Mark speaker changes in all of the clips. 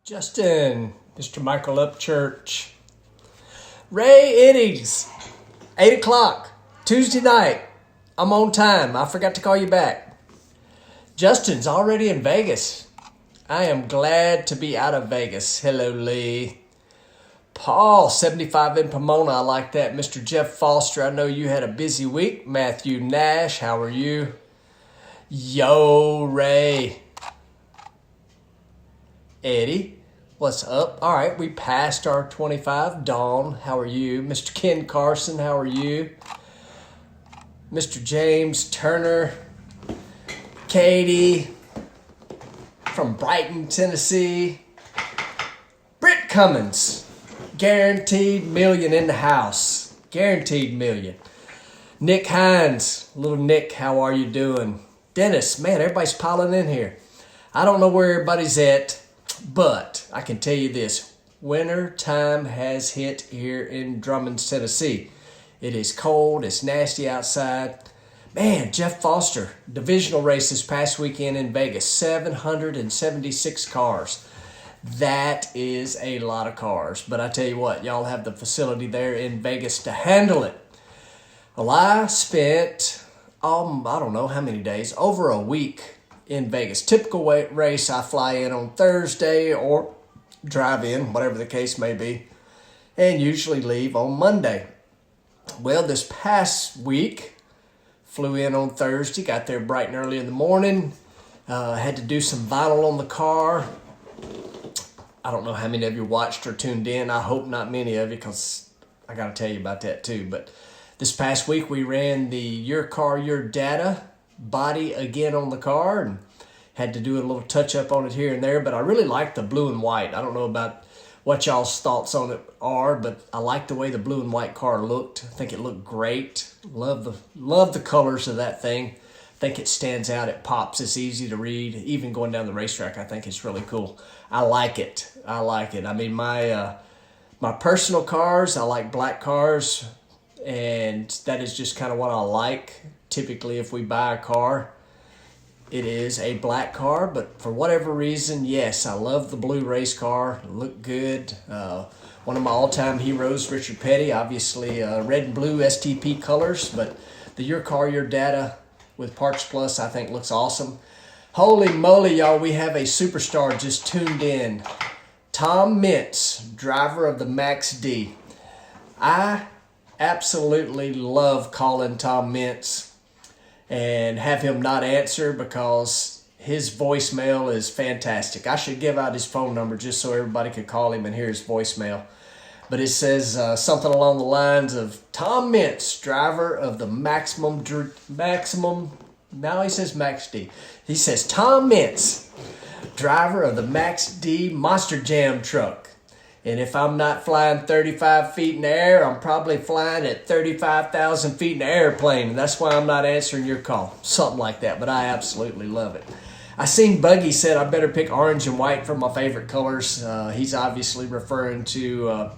Speaker 1: Justin, Mr. Michael Upchurch, Ray Eddings, 8 o'clock, Tuesday night. I'm on time. I forgot to call you back. Justin's already in Vegas. I am glad to be out of Vegas. Hello, Lee. Paul, 75 in Pomona. I like that. Mr. Jeff Foster, I know you had a busy week. Matthew Nash, how are you? Yo, Ray. Eddie, what's up? All right, we passed our 25. Dawn, how are you? Mr. Ken Carson, how are you? Mr. James Turner, Katie from Brighton, Tennessee. Britt Cummins, guaranteed million in the house. Guaranteed million. Nick Hines, little Nick, how are you doing? Dennis, man, everybody's piling in here. I don't know where everybody's at, but I can tell you this. Winter time has hit here in Drummonds, Tennessee. It is cold. It's nasty outside. Man, Jeff Foster, divisional race this past weekend in Vegas, 776 cars. That is a lot of cars. But I tell you what, y'all have the facility there in Vegas to handle it. Well, I spent, I don't know how many days, over a week in Vegas. Typical race, I fly in on Thursday or drive in, whatever the case may be, and usually leave on Monday. Well, this past week, flew in on Thursday, got there bright and early in the morning, had to do some vinyl on the car. I don't know how many of you watched or tuned in. I hope not many of you, because I got to tell you about that too. But this past week, we ran the Your Car, Your Data body again on the car and had to do a little touch up on it here and there. But I really like the blue and white. I don't know about what y'all's thoughts on it are, but I like the way the blue and white car looked. I think it looked great. Love the colors of that thing. I think it stands out. It pops. It's easy to read. Even going down the racetrack, I think it's really cool. I like it. I mean, my personal cars, I like black cars, and that is just kind of what I like. Typically, if we buy a car, it is a black car, but for whatever reason, yes, I love the blue race car. It looked good. One of my all-time heroes, Richard Petty, obviously red and blue STP colors, but the Your Car, Your Data with Parts Plus, I think looks awesome. Holy moly, y'all, we have a superstar just tuned in. Tom Mintz, driver of the Max D. I absolutely love calling Tom Mintz and have him not answer because his voicemail is fantastic. I should give out his phone number just so everybody could call him and hear his voicemail. But it says something along the lines of Tom Mintz, driver of the Maximum, now he says Max D. He says Tom Mintz, driver of the Max D Monster Jam truck. And if I'm not flying 35 feet in the air, I'm probably flying at 35,000 feet in the airplane. And that's why I'm not answering your call. Something like that. But I absolutely love it. I seen Buggy said I better pick orange and white for my favorite colors. He's obviously referring to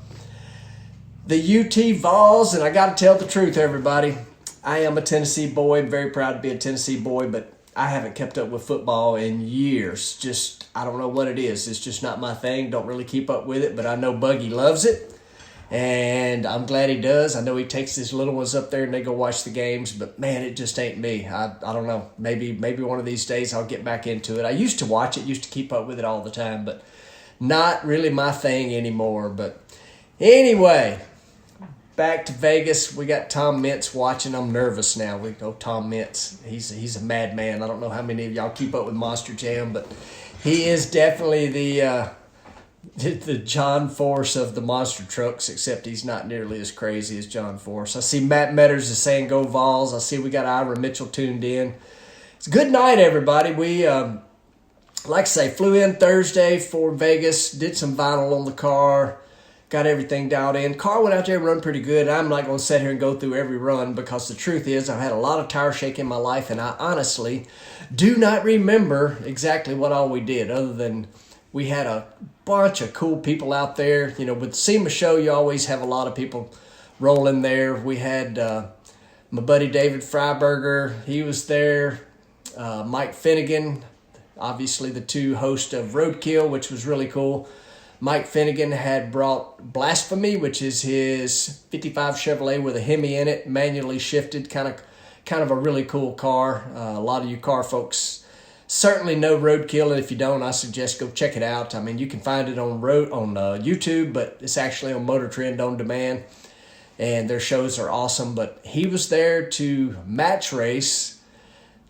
Speaker 1: the UT Vols. And I got to tell the truth, everybody. I am a Tennessee boy. I'm very proud to be a Tennessee boy. But I haven't kept up with football in years. I don't know what it is. It's just not my thing. Don't really keep up with it, but I know Buggy loves it, and I'm glad he does. I know he takes his little ones up there and they go watch the games, but man, it just ain't me. I don't know. Maybe one of these days I'll get back into it. I used to watch it, used to keep up with it all the time, but not really my thing anymore. But anyway, back to Vegas. We got Tom Mintz watching. I'm nervous now. We know Tom Mintz. He's a madman. I don't know how many of y'all keep up with Monster Jam, but he is definitely the John Force of the monster trucks, except he's not nearly as crazy as John Force. I see Matt Metters is saying go Vols. I see we got Ira Mitchell tuned in. It's a good night, everybody. We, like I say, flew in Thursday for Vegas, did some vinyl on the car, got everything dialed in. Car went out there and run pretty good. I'm not going to sit here and go through every run because the truth is I've had a lot of tire shake in my life, and I honestly do not remember exactly what all we did other than we had a bunch of cool people out there. You know, with the SEMA show, you always have a lot of people rolling there. We had my buddy David Freiberger. He was there. Mike Finnegan, obviously the two hosts of Roadkill, which was really cool. Mike Finnegan had brought Blasphemy, which is his 55 Chevrolet with a Hemi in it, manually shifted, kind of a really cool car. A lot of you car folks certainly know Roadkill, and if you don't, I suggest go check it out. I mean, you can find it on YouTube, but it's actually on Motor Trend on demand, and their shows are awesome. But he was there to match race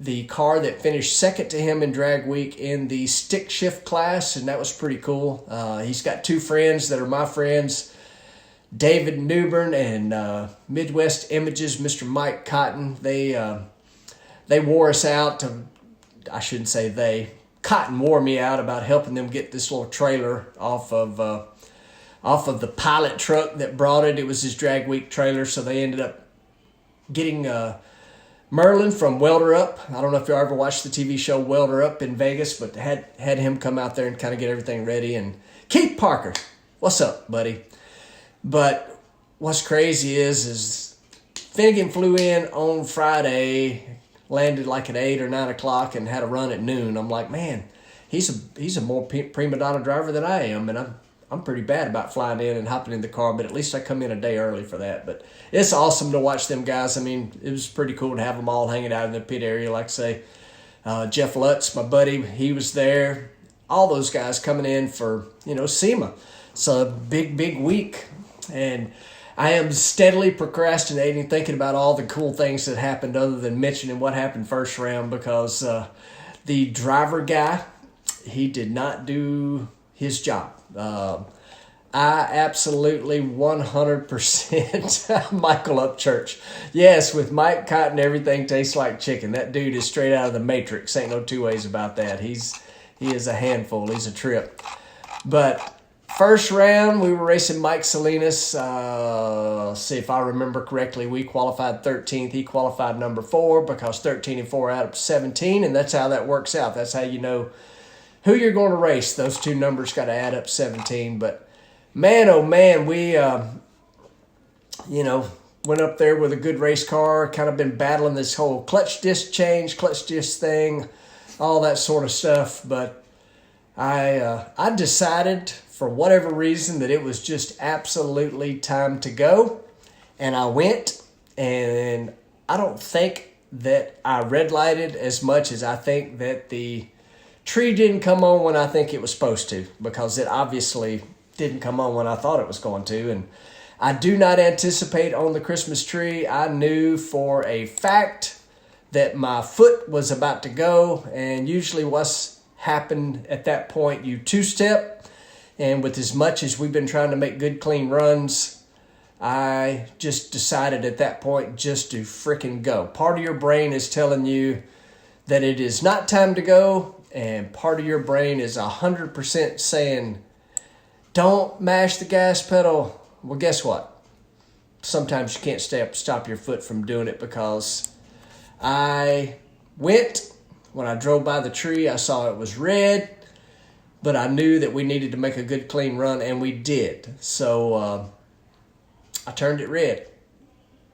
Speaker 1: the car that finished second to him in drag week in the stick shift class, and that was pretty cool. He's got two friends that are my friends, David Newbern and Midwest Images, Mr. Mike Cotton. They wore us out to, I shouldn't say they, Cotton wore me out about helping them get this little trailer off of the pilot truck that brought it. It was his drag week trailer, so they ended up getting Merlin from Welder Up. I don't know if you ever watched the TV show Welder Up in Vegas, but had him come out there and kind of get everything ready. And Keith Parker, what's up, buddy? But what's crazy is Finnegan flew in on Friday, landed like at 8 or 9 o'clock, and had a run at noon. I'm like, man, he's a more prima donna driver than I am, and I'm pretty bad about flying in and hopping in the car, but at least I come in a day early for that. But it's awesome to watch them guys. I mean, it was pretty cool to have them all hanging out in the pit area. Like I say, Jeff Lutz, my buddy, he was there. All those guys coming in for, SEMA. It's a big week. And I am steadily procrastinating, thinking about all the cool things that happened other than mentioning what happened first round, because the driver guy, he did not do his job. I absolutely 100% Michael Upchurch. Yes, with Mike Cotton, everything tastes like chicken. That dude is straight out of the Matrix. Ain't no two ways about that. He is a handful. He's a trip. But first round, we were racing Mike Salinas. Let's see if I remember correctly. We qualified 13th. He qualified number 4 because 13 and 4 out of 17, and that's how that works out. That's how you know who you're going to race. Those two numbers got to add up 17. But man, oh man, we, went up there with a good race car, kind of been battling this whole clutch disc change, clutch disc thing, all that sort of stuff. But I decided for whatever reason that it was just absolutely time to go. And I went, and I don't think that I red lighted as much as I think that the tree didn't come on when I think it was supposed to, because it obviously didn't come on when I thought it was going to. And I do not anticipate on the Christmas tree. I knew for a fact that my foot was about to go, and usually what's happened at that point, you two-step, and with as much as we've been trying to make good, clean runs, I just decided at that point just to freaking go. Part of your brain is telling you that it is not time to go, and part of your brain is 100% saying, don't mash the gas pedal. Well, guess what? Sometimes you can't stop your foot from doing it, because I went. When I drove by the tree, I saw it was red, but I knew that we needed to make a good, clean run, and we did. So I turned it red,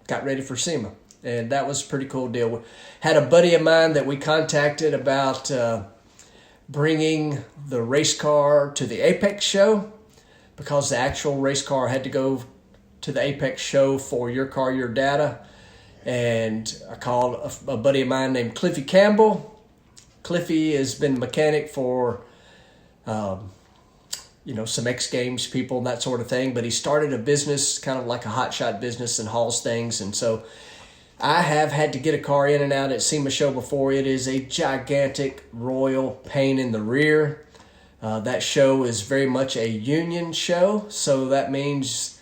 Speaker 1: got ready for SEMA, and that was a pretty cool deal. Had a buddy of mine that we contacted about bringing the race car to the Apex show, because the actual race car had to go to the Apex show for Your Car, Your Data. And I called a buddy of mine named Cliffy Campbell. Cliffy has been a mechanic for, some X Games people and that sort of thing. But he started a business, kind of like a hotshot business, and hauls things. And so I have had to get a car in and out at SEMA show before. It is a gigantic royal pain in the rear. That show is very much a union show, so that means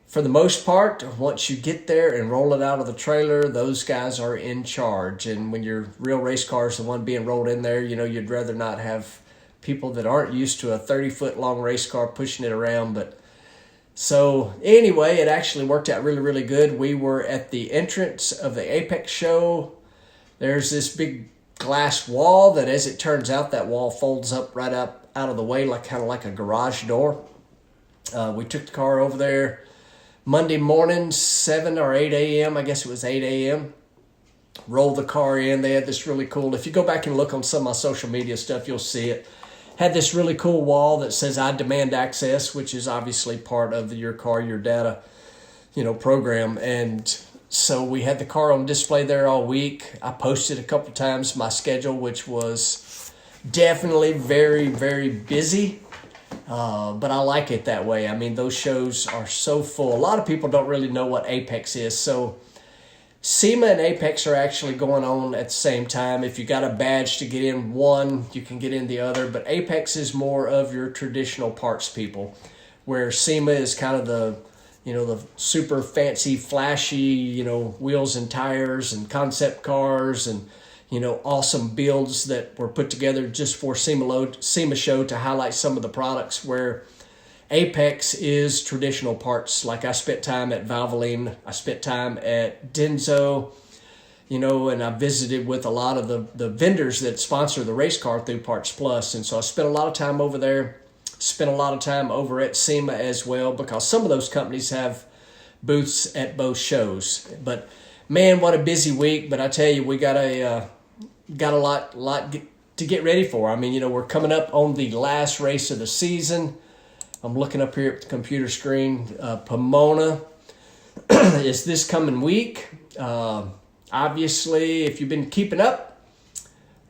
Speaker 1: for the most part, once you get there and roll it out of the trailer, those guys are in charge. And when your real race car is the one being rolled in there, you'd rather not have people that aren't used to a 30-foot long race car pushing it around. But so anyway, it actually worked out really, really good. We were at the entrance of the Apex show. There's this big glass wall that, as it turns out, that wall folds up right up out of the way, kind of like a garage door. We took the car over there Monday morning, 7 or 8 a.m. I guess it was 8 a.m. roll the car in. They had this really cool, if you go back and look on some of my social media stuff, you'll see it. Had this really cool wall that says I demand access, which is obviously part of your car, your data, program. And so we had the car on display there all week. I posted a couple times my schedule, which was definitely very, very busy. But I like it that way. I mean, those shows are so full. A lot of people don't really know what Apex is. So SEMA and Apex are actually going on at the same time. If you got a badge to get in one, you can get in the other. But Apex is more of your traditional parts people, where SEMA is kind of the super fancy, flashy, wheels and tires and concept cars and, awesome builds that were put together just for SEMA show to highlight some of the products, where Apex is traditional parts. Like I spent time at Valvoline, I spent time at Denso, and I visited with a lot of the vendors that sponsor the race car through Parts Plus. And so I spent a lot of time over there, spent a lot of time over at SEMA as well, because some of those companies have booths at both shows. But man, what a busy week. But I tell you, we got a lot to get ready for. I mean, we're coming up on the last race of the season. I'm looking up here at the computer screen. Pomona is this coming week. Obviously, if you've been keeping up,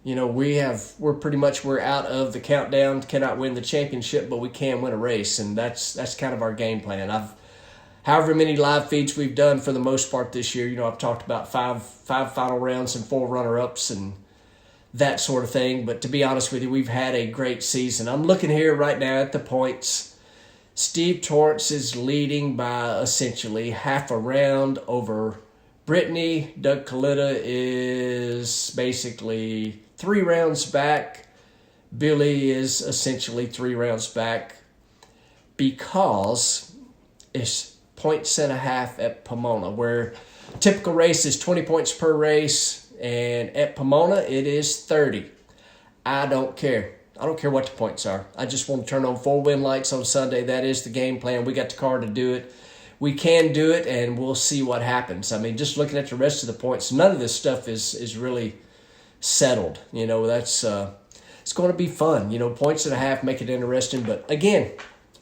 Speaker 1: we're out of the countdown. Cannot win the championship, but we can win a race, and that's kind of our game plan. However many live feeds we've done for the most part this year. I've talked about five final rounds and 4 runner-ups and that sort of thing. But to be honest with you, we've had a great season. I'm looking here right now at the points. Steve Torrance is leading by essentially half a round over Brittany. Doug Kalita is basically 3 rounds back. Billy is essentially 3 rounds back, because it's 1.5 points at Pomona, where typical race is 20 points per race, and at Pomona it is 30. I don't care. I don't care what the points are. I just want to turn on 4 win lights on Sunday. That is the game plan. We got the car to do it. We can do it, and we'll see what happens. I mean, just looking at the rest of the points, none of this stuff is really settled. That's it's going to be fun. 1.5 points make it interesting. But again,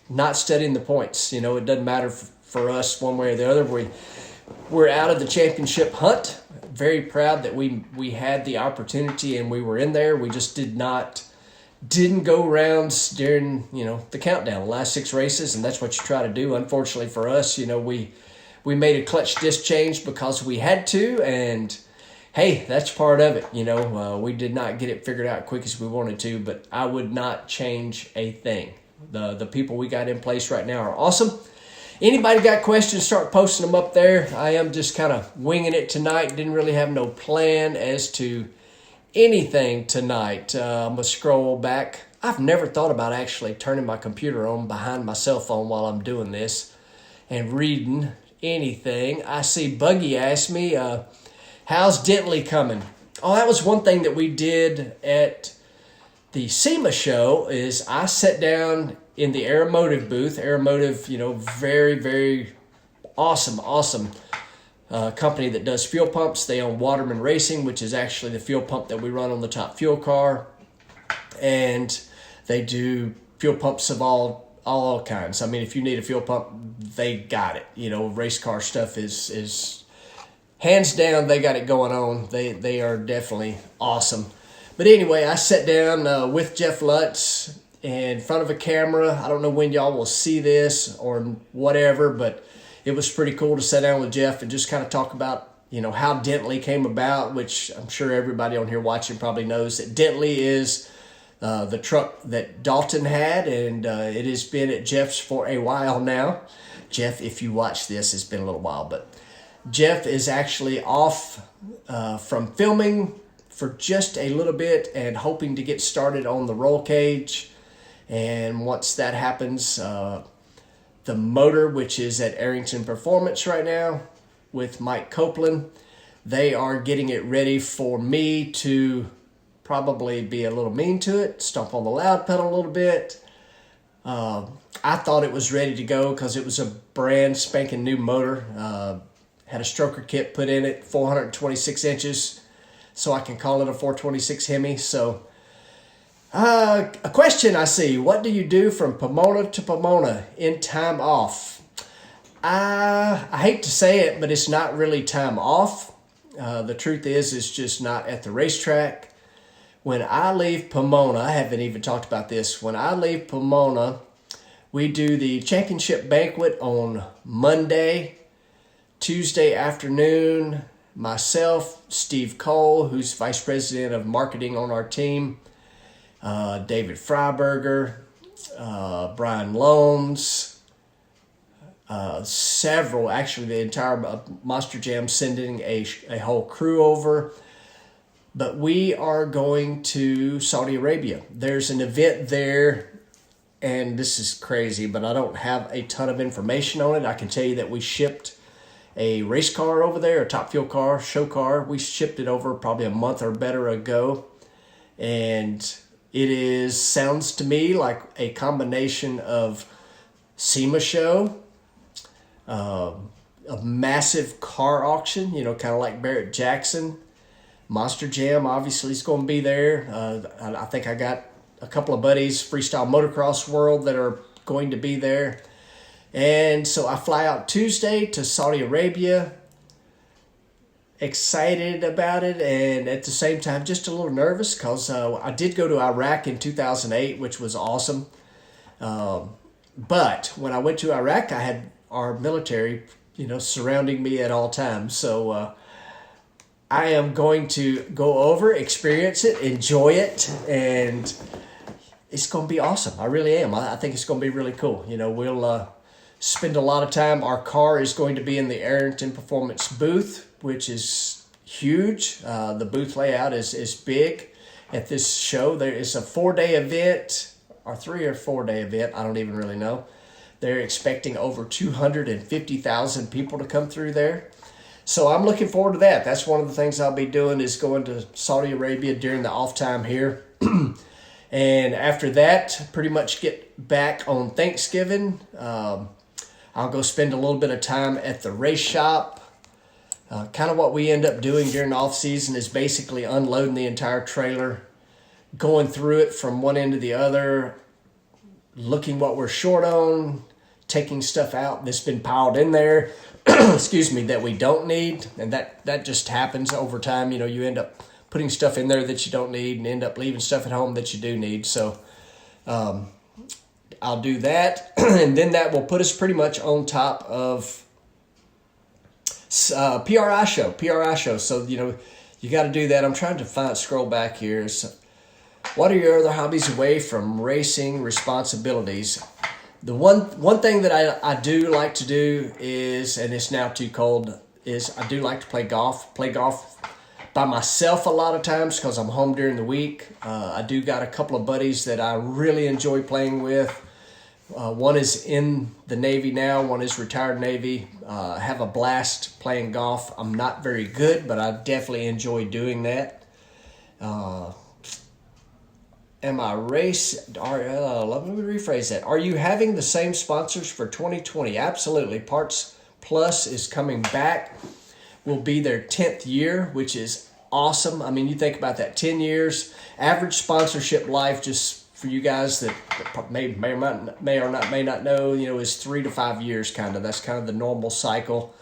Speaker 1: not studying the points. It doesn't matter for us one way or the other. We're out of the championship hunt. Very proud that we had the opportunity and we were in there. We just didn't go rounds during, the countdown, the last 6 races, and that's what you try to do. Unfortunately for us, we made a clutch disc change because we had to, and hey, that's part of it. We did not get it figured out quick as we wanted to, but I would not change a thing. The people we got in place right now are awesome. Anybody got questions, start posting them up there. I am just kind of winging it tonight. Didn't really have no plan as to anything tonight. I'm going to scroll back. I've never thought about actually turning my computer on behind my cell phone while I'm doing this and reading anything. I see Buggy asked me, how's Dentley coming? Oh, that was one thing that we did at the SEMA show, is I sat down in the Aeromotive booth. Aeromotive, very, very awesome company that does fuel pumps. They own Waterman Racing, which is actually the fuel pump that we run on the Top Fuel car. And they do fuel pumps of all kinds. I mean, if you need a fuel pump, they got it. Race car stuff is hands down, they got it going on. They are definitely awesome. But anyway, I sat down with Jeff Lutz in front of a camera. I don't know when y'all will see this or whatever, but it was pretty cool to sit down with Jeff and just kind of talk about, how Dentley came about, which I'm sure everybody on here watching probably knows that Dentley is the truck that Dalton had, and it has been at Jeff's for a while now. Jeff, if you watch this, it's been a little while, but Jeff is actually off from filming for just a little bit and hoping to get started on the roll cage. And once that happens, the motor, which is at Arrington Performance right now with Mike Copeland, they are getting it ready for me to probably be a little mean to it, stomp on the loud pedal a little bit. I thought it was ready to go because it was a brand spanking new motor. Had a stroker kit put in it, 426 inches, so I can call it a 426 Hemi. So, a question I see: what do you do from Pomona to Pomona in time off? I hate to say it, but it's not really time off. The truth is, it's just not at the racetrack. When I leave Pomona, I haven't even talked about this. When I leave Pomona, we do the championship banquet on Monday. Tuesday afternoon, myself, Steve Cole, who's vice president of marketing on our team, David Freiberger, Brian Loans, several, actually the entire Monster Jam sending a whole crew over. But we are going to Saudi Arabia. There's an event there, and this is crazy, but I don't have a ton of information on it. I can tell you that we shipped a race car over there, a Top Fuel car, show car. We shipped it over probably a month or better ago. And it sounds to me like a combination of SEMA show, a massive car auction, kind of like Barrett Jackson. Monster Jam obviously is going to be there. I think I got a couple of buddies, Freestyle Motocross World, that are going to be there. And so I fly out Tuesday to Saudi Arabia, excited about it, and at the same time just a little nervous because I did go to Iraq in 2008, which was awesome. But when I went to Iraq, I had our military, surrounding me at all times. So I am going to go over, experience it, enjoy it, and it's going to be awesome. I really am. I think it's going to be really cool. We'll spend a lot of time. Our car is going to be in the Arrington Performance booth, which is huge. The booth layout is big at this show. There is a 4-day event, or 3 or 4-day event. I don't even really know. They're expecting over 250,000 people to come through there. So I'm looking forward to that. That's one of the things I'll be doing, is going to Saudi Arabia during the off time here. And after that, pretty much get back on Thanksgiving. I'll go spend a little bit of time at the race shop. Kind of what we end up doing during the off season is basically unloading the entire trailer, going through it from one end to the other, looking what we're short on, taking stuff out that's been piled in there, excuse me, that we don't need. And that just happens over time. You end up putting stuff in there that you don't need and end up leaving stuff at home that you do need. So I'll do that. And then that will put us pretty much on top of PRI show. So, you got to do that. I'm trying to scroll back here. So, what are your other hobbies away from racing responsibilities? The one thing that I do like to do is, and it's now too cold, is I do like to play golf. Play golf by myself a lot of times because I'm home during the week. I do got a couple of buddies that I really enjoy playing with. One is in the Navy now. One is retired Navy. I have a blast playing golf. I'm not very good, but I definitely enjoy doing that. Let me rephrase that. Are you having the same sponsors for 2020? Absolutely. Parts Plus is coming back. Will be their 10th year, which is awesome. I mean, you think about that, 10 years. Average sponsorship life, just for you guys that may or not know, is 3 to 5 years kind of. That's kind of the normal cycle.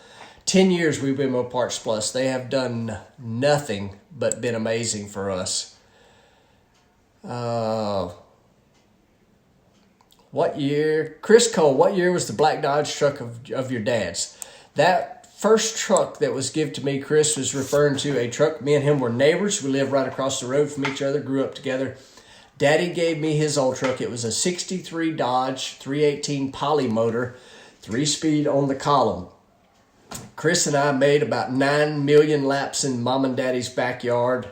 Speaker 1: 10 years we've been with Parts Plus. They have done nothing but been amazing for us. What year? Chris Cole, what year was the black Dodge truck of your dad's? That first truck that was given to me, Chris, was referring to a truck. Me and him were neighbors. We lived right across the road from each other, grew up together. Daddy gave me his old truck. It was a 63 Dodge 318 poly motor, 3-speed on the column. Chris and I made about 9 million laps in Mom and Daddy's backyard.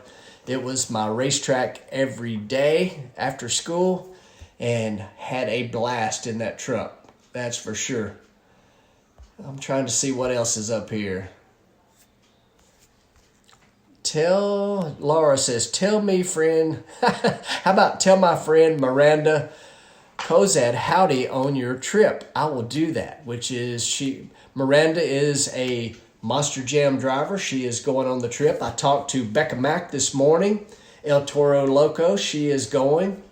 Speaker 1: It was my racetrack every day after school, and had a blast in that truck. That's for sure. I'm trying to see what else is up here. Laura says, tell me, friend. How about tell my friend Miranda Kozad howdy on your trip? I will do that, which is Miranda is a Monster Jam driver. She is going on the trip. I talked to Becca Mack this morning. El Toro Loco, she is going.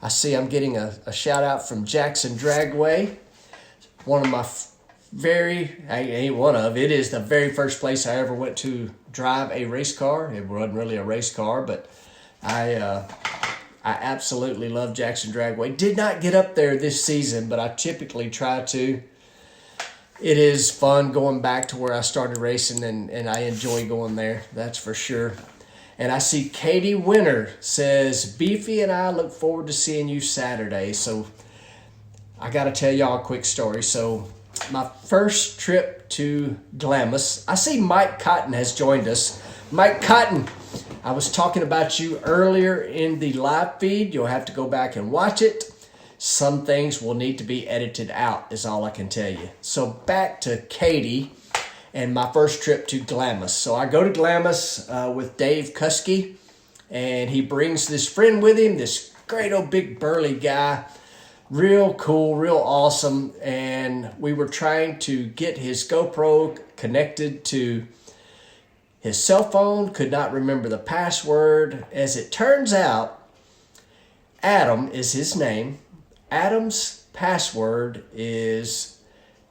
Speaker 1: I see I'm getting a shout out from Jackson Dragway. One of my it is the very first place I ever went to drive a race car. It wasn't really a race car, but I absolutely love Jackson Dragway. Did not get up there this season, but I typically try to. It is fun going back to where I started racing, and I enjoy going there. That's for sure. And I see Katie Winter says, Beefy and I look forward to seeing you Saturday. So I got to tell y'all a quick story. So my first trip to Glamis, I see Mike Cotton has joined us. Mike Cotton, I was talking about you earlier in the live feed. You'll have to go back and watch it. Some things will need to be edited out is all I can tell you. So back to Katie and my first trip to Glamis. So I go to Glamis with Dave Kuski, and he brings this friend with him, this great old big burly guy, real cool, real awesome, and we were trying to get his GoPro connected to his cell phone, could not remember the password. As it turns out, Adam is his name. Adam's password is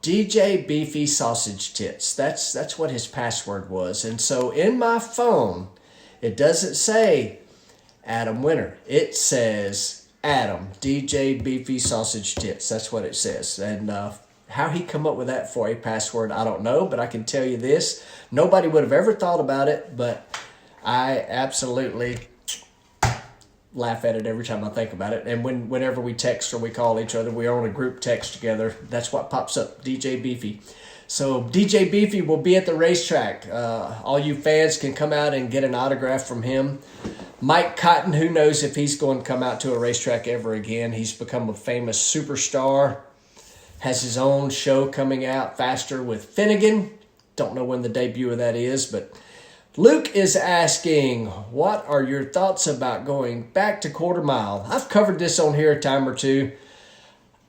Speaker 1: DJ Beefy Sausage Tits. That's what his password was. And so in my phone, it doesn't say Adam Winter. It says Adam, DJ Beefy Sausage Tits. That's what it says. And how he come up with that for a password, I don't know. But I can tell you this. Nobody would have ever thought about it. But I absolutely laugh at it every time I think about it. And whenever we text or we call each other, we are on a group text together. That's what pops up, DJ Beefy. So DJ Beefy will be at the racetrack. All you fans can come out and get an autograph from him. Mike Cotton, who knows if he's going to come out to a racetrack ever again. He's become a famous superstar. Has his own show coming out, Faster with Finnegan. Don't know when the debut of that is, but Luke is asking, what are your thoughts about going back to quarter mile? I've covered this on here a time or two.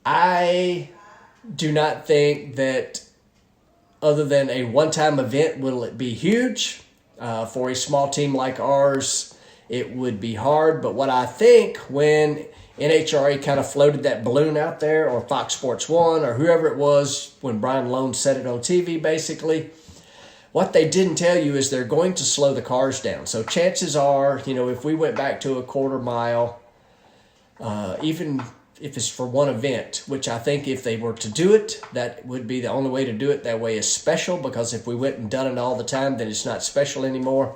Speaker 1: I do not think that other than a one-time event will it be huge. For a small team like ours, it would be hard. But what I think when NHRA kind of floated that balloon out there, or Fox Sports 1, or whoever it was, when Brian Lone said it on TV basically, what they didn't tell you is they're going to slow the cars down. So chances are, if we went back to a quarter mile, even if it's for one event, which I think if they were to do it, that would be the only way to do it. That way is special, because if we went and done it all the time, then it's not special anymore.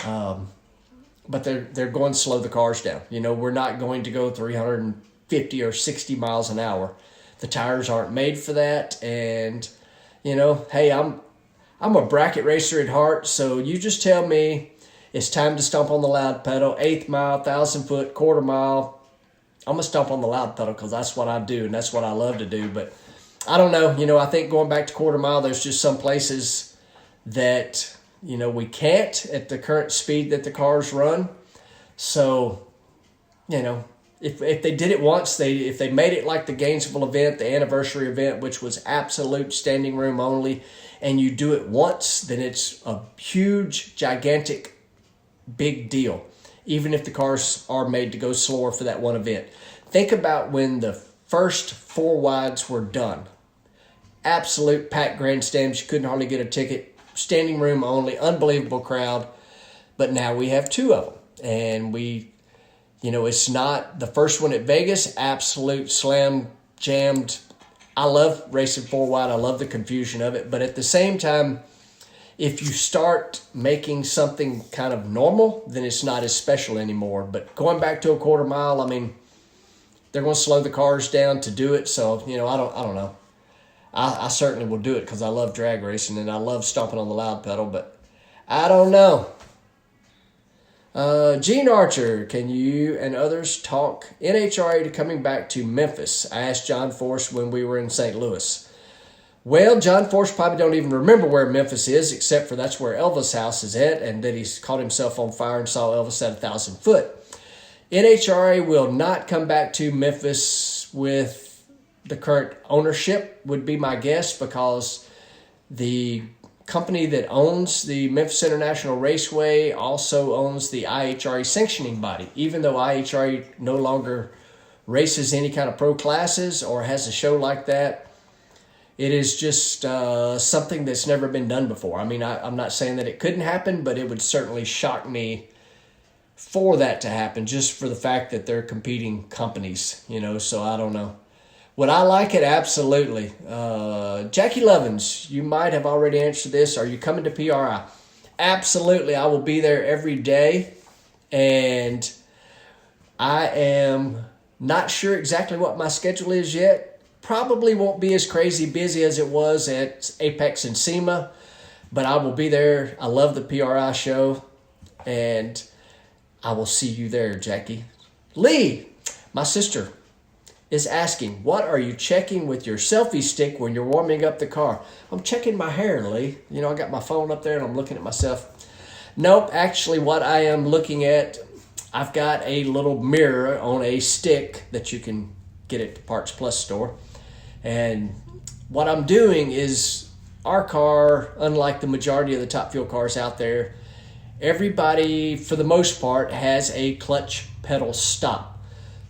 Speaker 1: But they're going to slow the cars down. We're not going to go 350 or 60 miles an hour. The tires aren't made for that. And, hey, I'm a bracket racer at heart, so you just tell me it's time to stomp on the loud pedal. 8th mile, 1,000 foot, quarter mile. I'm going to stomp on the loud pedal because that's what I do and that's what I love to do. But I don't know. I think going back to quarter mile, there's just some places that, we can't at the current speed that the cars run. So, if they did it once, if they made it like the Gainesville event, the anniversary event, which was absolute standing room only, and you do it once, then it's a huge, gigantic, big deal, even if the cars are made to go slower for that one event. Think about when the first 4 wides were done. Absolute packed grandstands. You couldn't hardly get a ticket. Standing room only. Unbelievable crowd. But now we have 2 of them. And it's not the first one at Vegas. Absolute slam jammed. I love racing 4 wide. I love the confusion of it. But at the same time, if you start making something kind of normal, then it's not as special anymore. But going back to a quarter mile, they're going to slow the cars down to do it. So, I don't know. I certainly will do it because I love drag racing and I love stomping on the loud pedal. But I don't know. Gene Archer, can you and others talk NHRA to coming back to Memphis? I asked John Force when we were in St. Louis. Well, John Force probably don't even remember where Memphis is, except for that's where Elvis' house is at, and that he's caught himself on fire and saw Elvis at 1,000 foot. NHRA will not come back to Memphis with the current ownership, would be my guess, because the company that owns the Memphis International Raceway also owns the IHRA sanctioning body. Even though IHRA no longer races any kind of pro classes or has a show like that, it is just something that's never been done before. I mean, I'm not saying that it couldn't happen, but it would certainly shock me for that to happen, just for the fact that they're competing companies, so I don't know. Would I like it? Absolutely. Jackie Lovins, you might have already answered this. Are you coming to PRI? Absolutely. I will be there every day, and I am not sure exactly what my schedule is yet. Probably won't be as crazy busy as it was at Apex and SEMA, but I will be there. I love the PRI show, and I will see you there, Jackie. Lee, my sister, is asking, what are you checking with your selfie stick when you're warming up the car? I'm checking my hair, Lee. I got my phone up there and I'm looking at myself. Nope, actually what I am looking at, I've got a little mirror on a stick that you can get at the Parts Plus store. And what I'm doing is, our car, unlike the majority of the top fuel cars out there, everybody, for the most part, has a clutch pedal stop.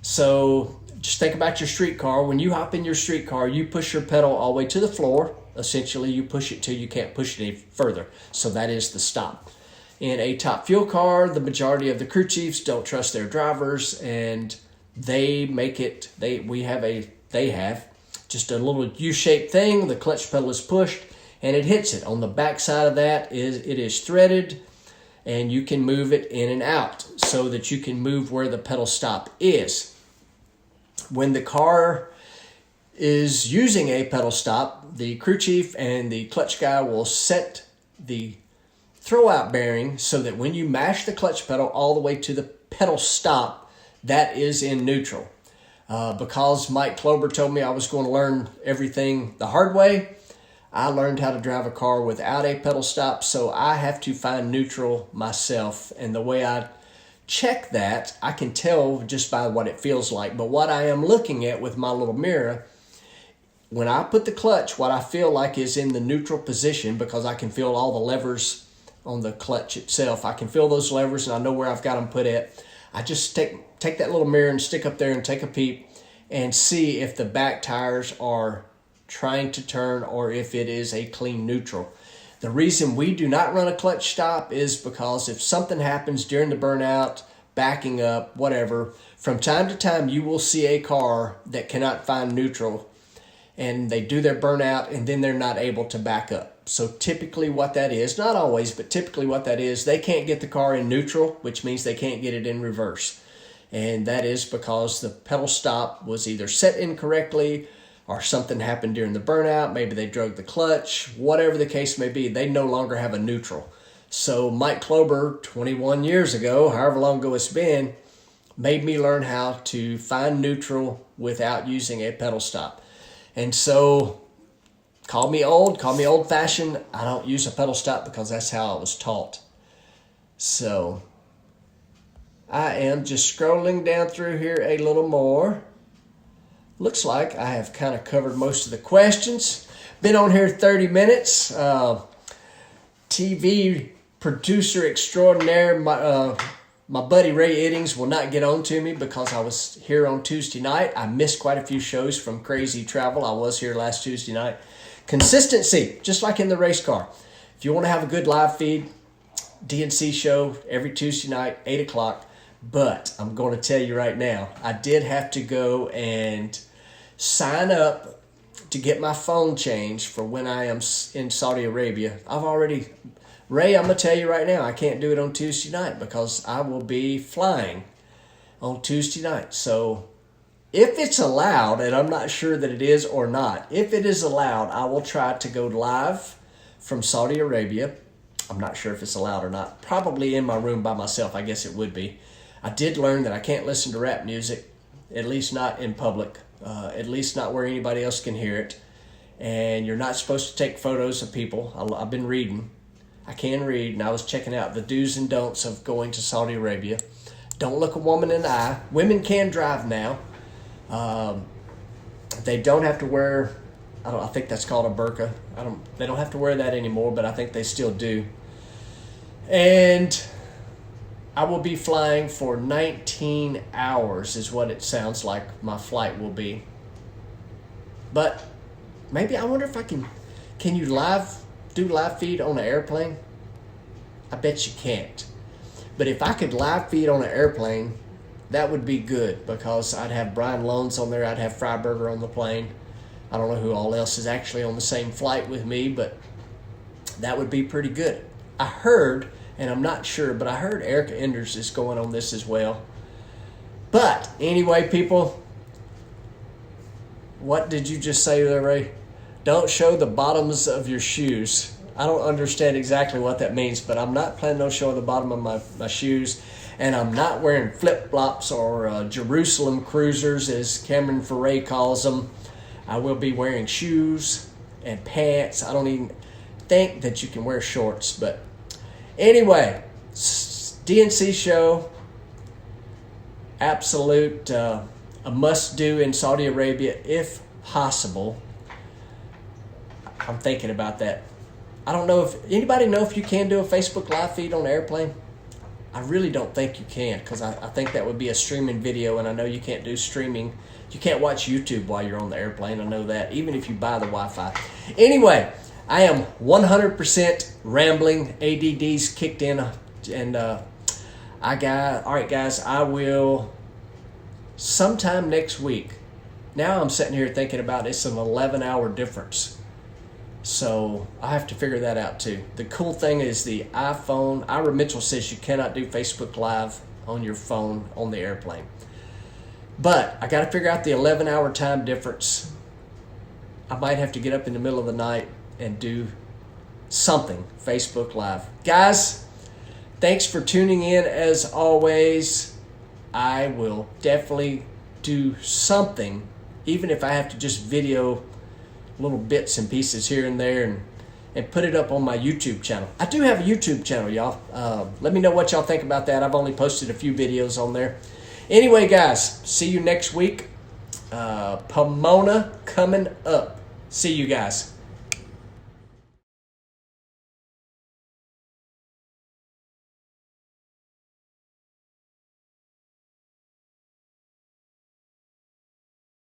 Speaker 1: So just think about your street car. When you hop in your street car, you push your pedal all the way to the floor. Essentially, you push it till you can't push it any further. So that is the stop. In a top fuel car, the majority of the crew chiefs don't trust their drivers, and they have just a little U-shaped thing. The clutch pedal is pushed and it hits it. On the back side of that it is threaded, and you can move it in and out so that you can move where the pedal stop is. When the car is using a pedal stop, the crew chief and the clutch guy will set the throwout bearing so that when you mash the clutch pedal all the way to the pedal stop, that is in neutral. Because Mike Klober told me I was going to learn everything the hard way, I learned how to drive a car without a pedal stop, so I have to find neutral myself. And the way I check that, I can tell just by what it feels like. But what I am looking at with my little mirror, when I put the clutch, what I feel like is in the neutral position, because I can feel all the levers on the clutch itself. I can feel those levers and I know where I've got them put at. I just take that little mirror and stick up there and take a peep and see if the back tires are trying to turn or if it is a clean neutral. The reason we do not run a clutch stop is because if something happens during the burnout, backing up, whatever, from time to time you will see a car that cannot find neutral, and they do their burnout and then they're not able to back up. So typically what that is, not always, but typically what that is, they can't get the car in neutral, which means they can't get it in reverse. And that is because the pedal stop was either set incorrectly or something happened during the burnout. Maybe they drug the clutch, whatever the case may be, they no longer have a neutral. So Mike Klober, 21 years ago, however long ago it's been, made me learn how to find neutral without using a pedal stop. And so, call me old-fashioned. I don't use a pedal stop because that's how I was taught. So, I am just scrolling down through here a little more. Looks like I have kind of covered most of the questions. Been on here 30 minutes. TV producer extraordinaire, my buddy Ray Iddings will not get on to me because I was here on Tuesday night. I missed quite a few shows from crazy travel. I was here last Tuesday night. Consistency, just like in the race car. If you want to have a good live feed, D&C Show every Tuesday night, 8 o'clock. But I'm going to tell you right now, I did have to go and sign up to get my phone changed for when I am in Saudi Arabia. Ray, I'm going to tell you right now, I can't do it on Tuesday night because I will be flying on Tuesday night. So if it's allowed, and I'm not sure that it is or not, if it is allowed, I will try to go live from Saudi Arabia. I'm not sure if it's allowed or not. Probably in my room by myself, I guess it would be. I did learn that I can't listen to rap music, at least not in public, at least not where anybody else can hear it. And you're not supposed to take photos of people. I've been reading. I can read, and I was checking out the do's and don'ts of going to Saudi Arabia. Don't look a woman in the eye. Women can drive now. They don't have to wear I think that's called a burqa. They don't have to wear that anymore, but I think they still do. And I will be flying for 19 hours is what it sounds like my flight will be. But maybe, I wonder if I can you do live feed on an airplane? I bet you can't. But if I could live feed on an airplane, that would be good, because I'd have Brian Loans on there, I'd have Freiberger on the plane. I don't know who all else is actually on the same flight with me, but that would be pretty good. I heard, and I'm not sure, but I heard Erica Enders is going on this as well. But anyway, people, what did you just say there, Ray? Don't show the bottoms of your shoes. I don't understand exactly what that means, but I'm not planning on showing the bottom of my shoes. And I'm not wearing flip-flops or Jerusalem cruisers, as Cameron Foray calls them. I will be wearing shoes and pants. I don't even think that you can wear shorts. But anyway, D&C Show, absolute a must-do in Saudi Arabia if possible. I'm thinking about that. I don't know if anybody know if you can do a Facebook live feed on an airplane. I really don't think you can, because I think that would be a streaming video, and I know you can't do streaming. You can't watch YouTube while you're on the airplane. I know that, even if you buy the Wi-Fi. Anyway, I am 100% rambling. ADD's kicked in, and all right, guys, I will sometime next week. Now I'm sitting here thinking about it's an 11-hour difference. So I have to figure that out too. The cool thing is the iPhone. Ira Mitchell says you cannot do Facebook Live on your phone on the airplane. But I got to figure out the 11-hour time difference. I might have to get up in the middle of the night and do something Facebook Live. Guys, thanks for tuning in as always. I will definitely do something, even if I have to just video little bits and pieces here and there, and put it up on my YouTube channel. I do have a YouTube channel, y'all. Let me know what y'all think about that. I've only posted a few videos on there. Anyway, guys, see you next week. Pomona coming up. See you guys.